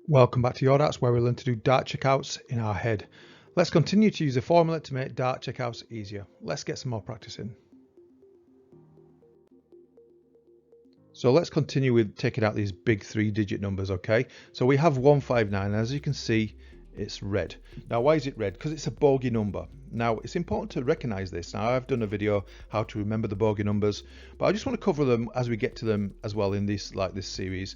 Welcome back to Your Darts, where we learn to do dart checkouts in our head. Let's continue to use a formula to make dart checkouts easier. Let's get some more practice in. So let's continue with taking out these big 3-digit numbers, okay? So we have 159, and as you can see, it's red. Now, why is it red? Because it's a bogey number. Now, it's important to recognize this. Now, I've done a video how to remember the bogey numbers, but I just want to cover them as we get to them as well in this series.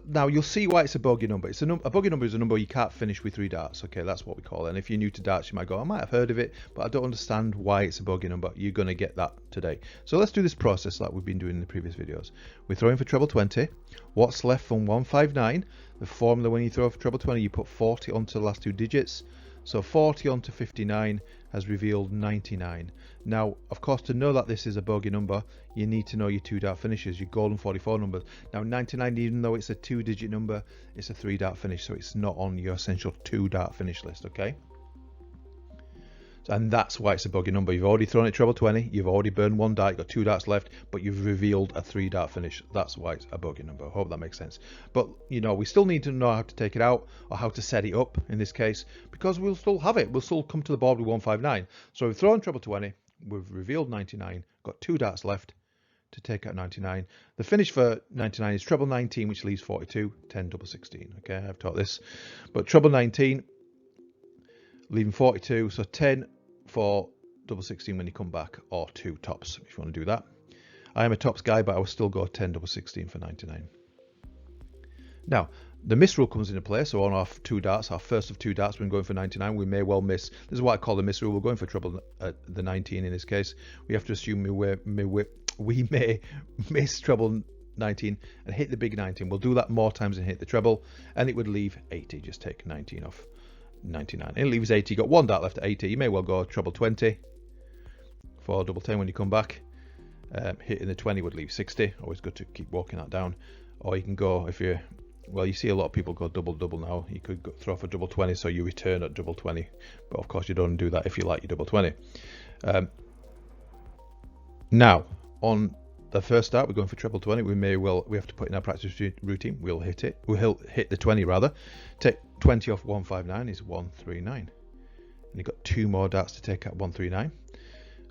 Now you'll see why it's a bogey number. A bogey number is a number you can't finish with 3 darts. Okay, that's what we call it. And if you're new to darts, you might go, I might have heard of it, but I don't understand why it's a bogey number. You're going to get that today. So let's do this process like we've been doing in the previous videos. We're throwing for treble 20. What's left from 159? The formula when you throw for treble 20, you put 40 onto the last 2 digits. So 40 onto 59 has revealed 99. Now, of course, to know that this is a bogey number, you need to know your 2-dart finishes, your golden 44 numbers. Now, 99, even though it's a 2-digit number, it's a 3-dart finish, so it's not on your essential 2-dart finish list, okay? And that's why it's a bogey number. You've already thrown it treble 20, you've already burned 1 dart, you've got 2 darts left, but you've revealed a 3-dart finish. That's why it's a bogey number. I hope that makes sense. But, you know, we still need to know how to take it out, or how to set it up in this case, because we'll still have it. We'll still come to the board with 159. So we've thrown treble 20, we've revealed 99, got 2 darts left to take out 99. The finish for 99 is treble 19, which leaves 42, 10 double 16. Okay, I've taught this. But treble 19, leaving 42, so 10 for double 16 when you come back, or 2 tops if you want to do that. I am a tops guy, but I will still go 10 double 16 for 99. Now, the miss rule comes into play. So on our 2 darts, our first of 2 darts, when going for 99, we may well miss. This is what I call the miss rule. We're going for treble the 19 in this case. We have to assume we may miss treble 19 and hit the big 19. We'll do that more times than hit the treble, and it would leave 80. Just take 19 off 99. It leaves 80. You've got 1 dart left at 80. You may well go treble 20 for double 10 when you come back. Hitting the 20 would leave 60. Always good to keep walking that down. Or you can go, if you see a lot of people go double now. You could throw for double 20, so you return at double 20. But of course you don't do that if you like your double 20. Now, on the first dart, we're going for treble 20. We have to put in our practice routine. We'll hit it. We'll hit the 20 rather. Take 20 off 159 is 139. And you've got 2 more darts to take out 139.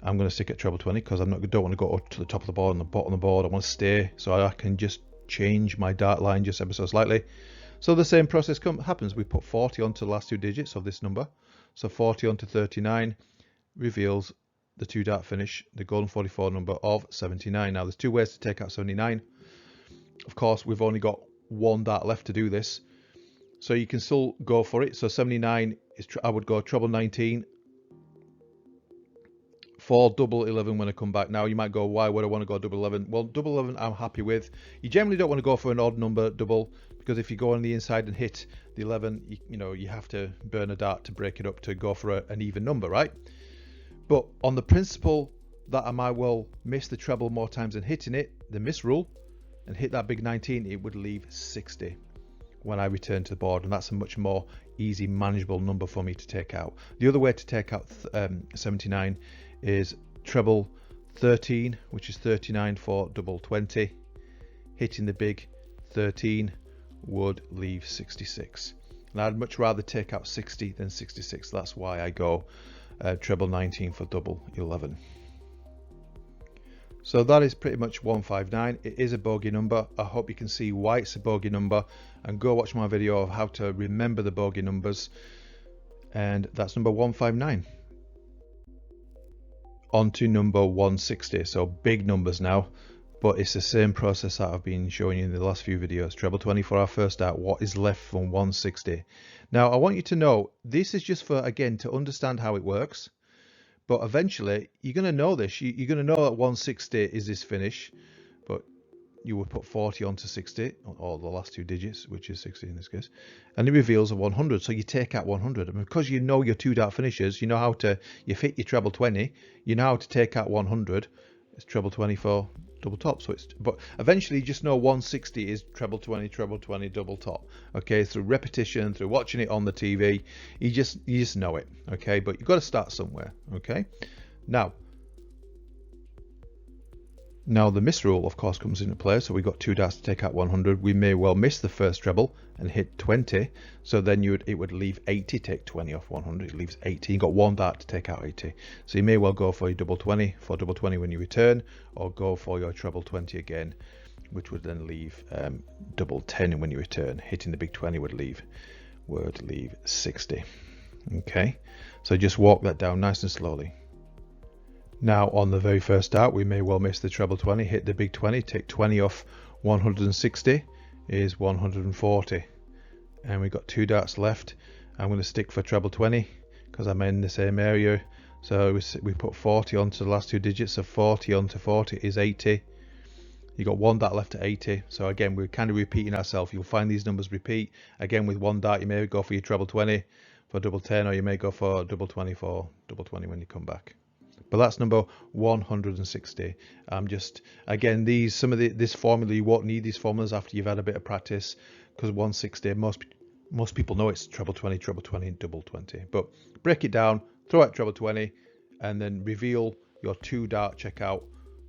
I'm going to stick at treble 20 because don't want to go up to the top of the board and the bottom of the board. I want to stay so I can just change my dart line just ever so slightly. So the same process happens. We put 40 onto the last 2 digits of this number. So 40 onto 39 reveals the 2-dart finish, the golden 44 number of 79. Now there's 2 ways to take out 79. Of course, we've only got 1 dart left to do this, so you can still go for it. So 79 is I would go treble 19 for double 11 when I come back. Now you might go, why would I want to go double 11? Well, double 11 I'm happy with. You generally don't want to go for an odd number double, because if you go on the inside and hit the 11, you have to burn a dart to break it up to go for an even number, right? But on the principle that I might well miss the treble more times than hitting it, the miss rule, and hit that big 19, it would leave 60 when I return to the board, and that's a much more easy, manageable number for me to take out. The other way to take out 79 is treble 13, which is 39 for double 20. Hitting the big 13 would leave 66. And I'd much rather take out 60 than 66. That's why I go treble 19 for double 11. So that is pretty much 159. It is a bogey number. I hope you can see why it's a bogey number, and go watch my video of how to remember the bogey numbers. And that's number 159. On to number 160. So big numbers now, but it's the same process that I've been showing you in the last few videos. Treble 20 for our first dart. What is left from 160? Now I want you to know this is just for, again, to understand how it works. But eventually you're going to know this. You're going to know that 160 is this finish, but you would put 40 onto 60, or the last 2 digits, which is 60 in this case, and it reveals a 100. So you take out 100, and because you know your 2-dart finishes, you know how to, you've hit your treble 20, you know how to take out 100. It's treble 20 for double top. So but eventually you just know 160 is treble 20, double top. Okay, through repetition, through watching it on the TV, you just know it. Okay, but you've got to start somewhere. Okay, now Now the miss rule of course comes into play, so we've got 2 darts to take out 100. We may well miss the first treble and hit 20, so then it would leave 80, take 20 off 100, it leaves 80. You've got 1 dart to take out 80, so you may well go for your double 20 when you return, or go for your treble 20 again, which would then leave double 10 when you return. Hitting the big 20 would leave 60. Okay, so just walk that down nice and slowly. Now on the very first dart we may well miss the treble 20, hit the big 20, take 20 off 160 is 140, and we've got 2 darts left. I'm going to stick for treble 20 because I'm in the same area, so we put 40 onto the last 2 digits, so 40 onto 40 is 80. You got 1 dart left at 80, so again we're kind of repeating ourselves. You'll find these numbers repeat. Again with 1 dart you may go for your treble 20 for double 10, or you may go for double 20 for double 20 when you come back. But that's number 160. Again, this formula, you won't need these formulas after you've had a bit of practice, because 160, most people know it's treble 20, and double 20. But break it down, throw out treble 20, and then reveal your 2 dart checkout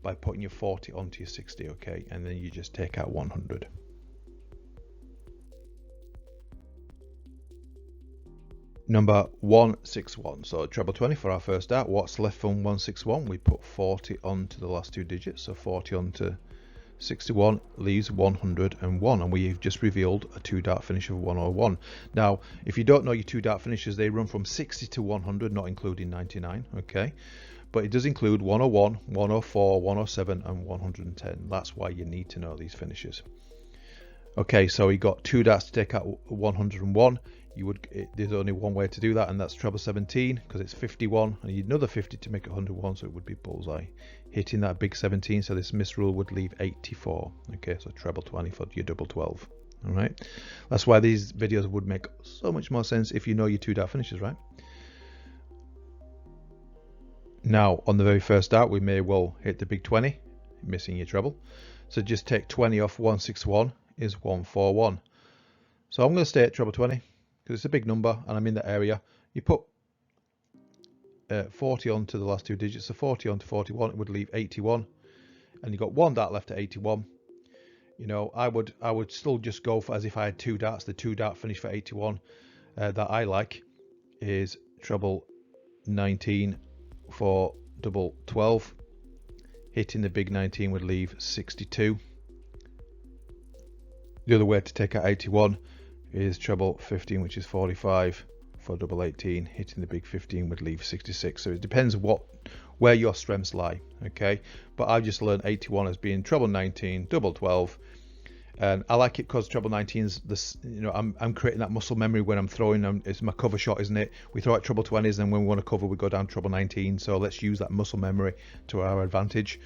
by putting your 40 onto your 60, okay? And then you just take out 100. Number 161, so treble 20 for our first dart. What's left from 161? We put 40 onto the last 2 digits, so 40 onto 61 leaves 101, and we've just revealed a 2 dart finish of 101. Now if you don't know your 2 dart finishes, they run from 60 to 100, not including 99, okay? But it does include 101, 104, 107 and 110. That's why you need to know these finishes. Okay, so we got 2 darts to take out 101. There's only one way to do that, and that's treble 17, because it's 51, and you need another 50 to make it 101, so it would be bullseye. Hitting that big 17, so this miss rule would leave 84. Okay, so treble 20 for your double 12. All right, that's why these videos would make so much more sense if you know your 2 dart finishes, right? Now on the very first dart we may well hit the big 20, missing your treble, so just take 20 off 161 is 141. So I'm going to stay at treble 20 because it's a big number and I'm in that area. You put 40 onto the last 2 digits, so 40 onto 41, it would leave 81, and you got 1 dart left at 81. You know, I would still just go for as if I had 2 darts. The 2 dart finish for 81 that I like is treble 19 for double 12. Hitting the big 19 would leave 62. The other way to take out 81 is treble 15, which is 45 for double 18. Hitting the big 15 would leave 66. So it depends where your strengths lie, okay? But I've just learned 81 as being treble 19, double 12, and I like it because treble 19's this. You know, I'm creating that muscle memory when I'm throwing. It's my cover shot, isn't it? We throw out treble 20s, and when we want to cover, we go down treble 19. So let's use that muscle memory to our advantage.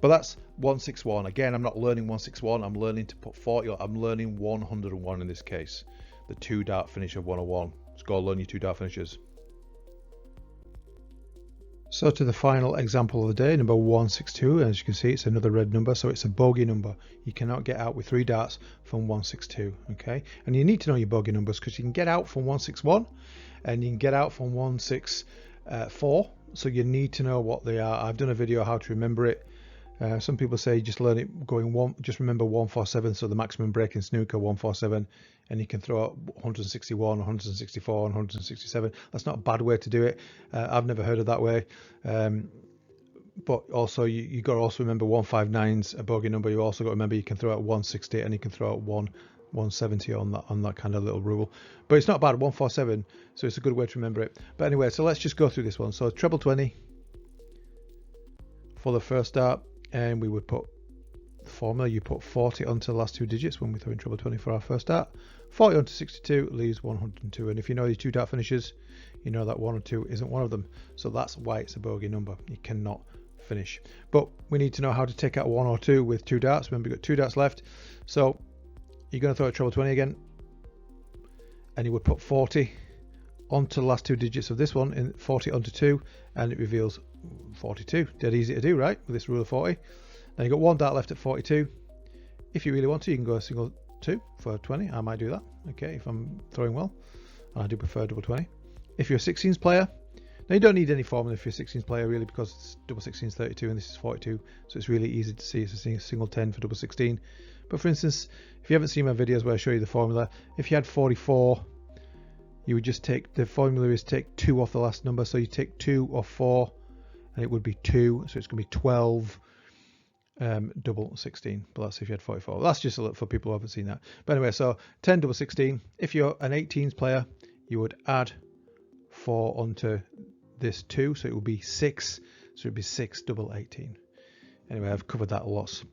But that's 161. Again, I'm not learning 161. I'm learning to put 40. I'm learning 101 in this case. The 2 dart finish of 101. Let's go learn your 2 dart finishes. So to the final example of the day, number 162. As you can see, it's another red number, so it's a bogey number. You cannot get out with 3 darts from 162, okay? And you need to know your bogey numbers because you can get out from 161 and you can get out from 164. So you need to know what they are. I've done a video how to remember it. Some people say just learn it going one, just remember 147, so the maximum break in snooker 147, and you can throw out 161, 164, 167. That's not a bad way to do it. I've never heard of that way. But also you got to also remember 159's a bogey number. You also got to remember you can throw out 160 and you can throw out 170 on that kind of little rule. But it's not bad, 147, so it's a good way to remember it. But anyway, so let's just go through this one. So treble 20 for the first dart. And we would put the formula, you put 40 onto the last 2 digits when we throw in treble 20 for our first dart. 40 onto 62 leaves 102. And if you know these 2 dart finishes, you know that 1 or 2 isn't one of them. So that's why it's a bogey number. You cannot finish. But we need to know how to take out 1 or 2 with 2 darts. Remember, we've got 2 darts left. So you're going to throw a treble 20 again. And you would put 40 onto the last 2 digits of this one, in 40 onto 2, and it reveals 42. Dead easy to do, right, with this rule of 40. Now you've got 1 dart left at 42. If you really want to, you can go a single 2 for 20. I might do that, okay, if I'm throwing well. I do prefer double 20. If you're a 16s player, Now you don't need any formula if you're a 16s player really, because it's double 16 is 32 and this is 42, so it's really easy to see. It's a single 10 for double 16. But for instance, if you haven't seen my videos where I show you the formula, if you had 44, you would just take, the formula is take 2 off the last number, so you take 2 off 4 and it would be 2, so it's going to be 12 double 16. But that's if you had 44. Well, that's just a little for people who haven't seen that. But anyway, so 10 double 16. If you're an 18s player, you would add 4 onto this 2, so it would be 6, so it would be 6 double 18. Anyway, I've covered that lots.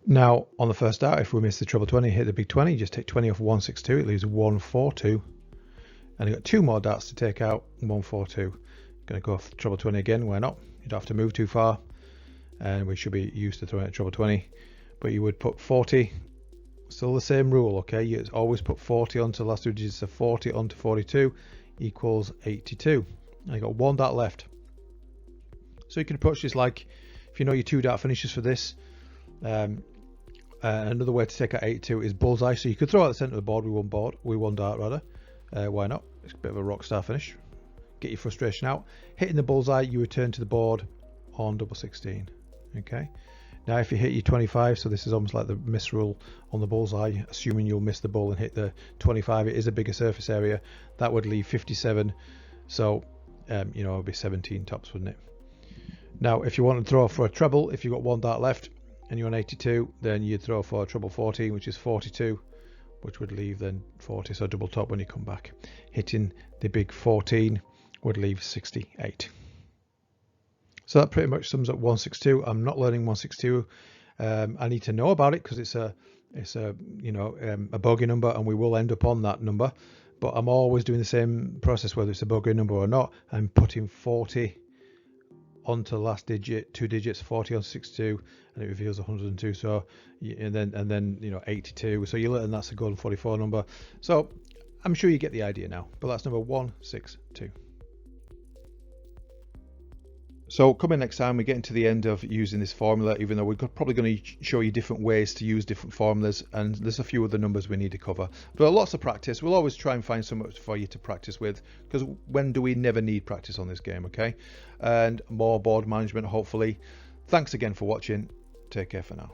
Now on the first dart, if we miss the treble 20, hit the big 20, just take 20 off 162, it leaves 142, and you've got 2 more darts to take out. 142, going to go off the treble 20 again. Why not? You don't have to move too far, and we should be used to throwing at treble 20. But you would put 40, still the same rule, okay? You always put 40 onto the last 2 digits, so 40 onto 42 equals 82. And you've got 1 dart left, so you can approach this like, if you know your 2 dart finishes for this, another way to take out 82 is bullseye. So you could throw out the centre of the board with one dart rather. Why not? It's a bit of a rock star finish. Get your frustration out. Hitting the bullseye, you return to the board on double 16. Okay. Now if you hit your 25, so this is almost like the miss rule on the bullseye, assuming you'll miss the ball and hit the 25, it is a bigger surface area. That would leave 57. So you know, it would be 17 tops, wouldn't it? Now if you want to throw for a treble, if you've got 1 dart left and you're on 82, then you'd throw for a treble 14, which is 42, which would leave then 40, so double top when you come back. Hitting the big 14 would leave 68. So that pretty much sums up 162. I'm not learning 162. I need to know about it because it's a you know, a bogey number, and we will end up on that number. But I'm always doing the same process, whether it's a bogey number or not. I'm putting 40 onto the last digit, 2 digits, 40 on 62, and it reveals 102. So and then you know, 82. So you learn that's a golden 44 number. So I'm sure you get the idea now. But that's number 162. So coming next time, we get into the end of using this formula, even though we're probably going to show you different ways to use different formulas, and there's a few other numbers we need to cover. But lots of practice. We'll always try and find something for you to practice with, because when do we never need practice on this game, okay? And more board management, hopefully. Thanks again for watching. Take care for now.